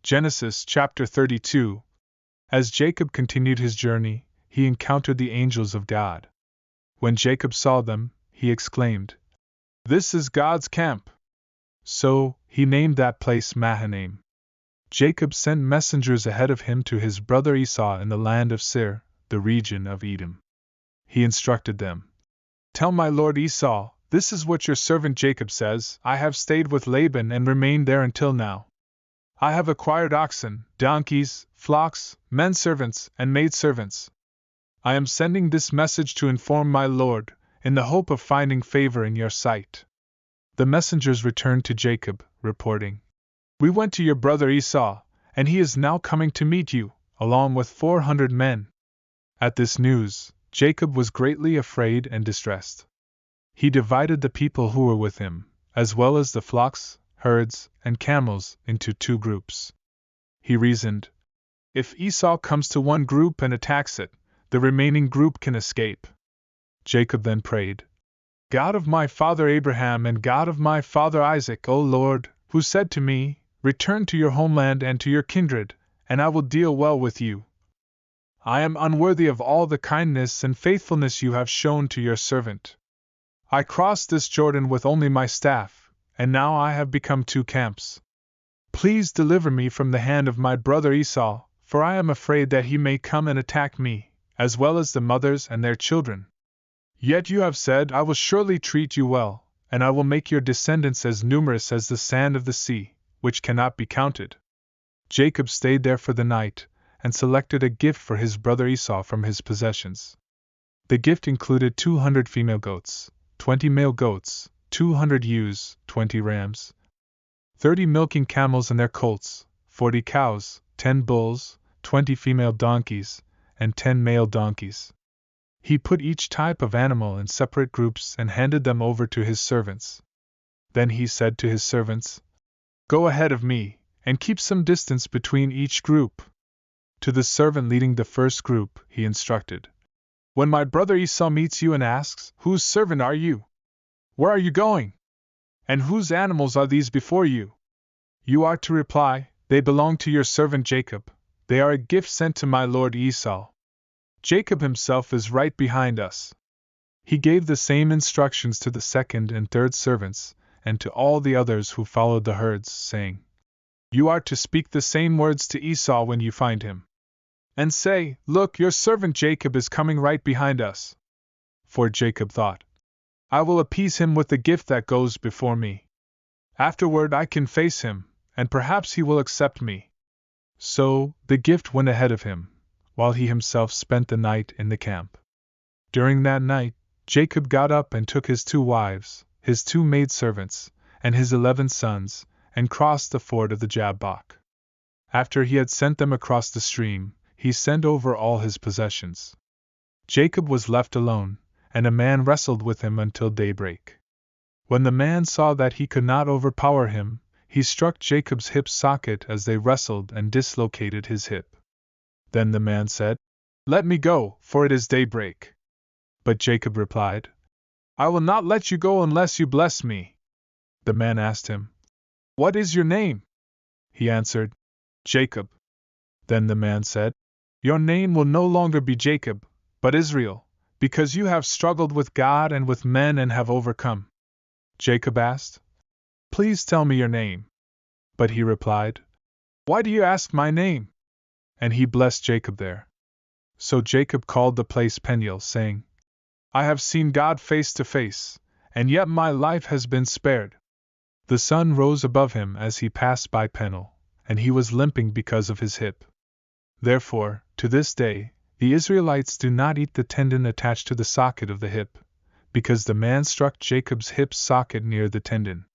Genesis chapter 32. As Jacob continued his journey, he encountered the angels of God. When Jacob saw them, he exclaimed, "This is God's camp." So, he named that place Mahanaim. Jacob sent messengers ahead of him to his brother Esau in the land of Seir, the region of Edom. He instructed them, "Tell my lord Esau, this is what your servant Jacob says. I have stayed with Laban and remained there until now. I have acquired oxen, donkeys, flocks, menservants, and maidservants. I am sending this message to inform my lord, in the hope of finding favor in your sight." The messengers returned to Jacob, reporting, "We went to your brother Esau, and he is now coming to meet you, along with 400 men." At this news, Jacob was greatly afraid and distressed. He divided the people who were with him, as well as the flocks, herds, and camels, into 2 groups. He reasoned, "If Esau comes to one group and attacks it, the remaining group can escape." Jacob then prayed, "God of my father Abraham and God of my father Isaac, O Lord, who said to me, 'Return to your homeland and to your kindred, and I will deal well with you.' I am unworthy of all the kindness and faithfulness you have shown to your servant. I crossed this Jordan with only my staff, and now I have become 2 camps. Please deliver me from the hand of my brother Esau, for I am afraid that he may come and attack me, as well as the mothers and their children. Yet you have said, 'I will surely treat you well, and I will make your descendants as numerous as the sand of the sea, which cannot be counted.'" Jacob stayed there for the night, and selected a gift for his brother Esau from his possessions. The gift included 200 female goats, 20 male goats, 200 ewes, 20 rams, 30 milking camels and their colts, 40 cows, 10 bulls, 20 female donkeys, and 10 male donkeys. He put each type of animal in separate groups and handed them over to his servants. Then he said to his servants, "Go ahead of me, and keep some distance between each group." To the servant leading the first group, he instructed, "When my brother Esau meets you and asks, 'Whose servant are you? Where are you going? And whose animals are these before you?' you are to reply, 'They belong to your servant Jacob. They are a gift sent to my lord Esau. Jacob himself is right behind us.'" He gave the same instructions to the second and third servants, and to all the others who followed the herds, saying, "You are to speak the same words to Esau when you find him. And say, 'Look, your servant Jacob is coming right behind us.'" For Jacob thought, "I will appease him with the gift that goes before me. Afterward I can face him, and perhaps he will accept me." So, the gift went ahead of him, while he himself spent the night in the camp. During that night, Jacob got up and took his 2 wives, his 2 maidservants, and his 11 sons, and crossed the ford of the Jabbok. After he had sent them across the stream, he sent over all his possessions. Jacob was left alone, and a man wrestled with him until daybreak. When the man saw that he could not overpower him, he struck Jacob's hip socket as they wrestled and dislocated his hip. Then the man said, "Let me go, for it is daybreak." But Jacob replied, "I will not let you go unless you bless me." The man asked him, "What is your name?" He answered, "Jacob." Then the man said, "Your name will no longer be Jacob, but Israel, because you have struggled with God and with men and have overcome." Jacob asked, "Please tell me your name." But he replied, "Why do you ask my name?" And he blessed Jacob there. So Jacob called the place Peniel, saying, "I have seen God face to face, and yet my life has been spared." The sun rose above him as he passed by Penuel, and he was limping because of his hip. Therefore, to this day, the Israelites do not eat the tendon attached to the socket of the hip, because the man struck Jacob's hip socket near the tendon.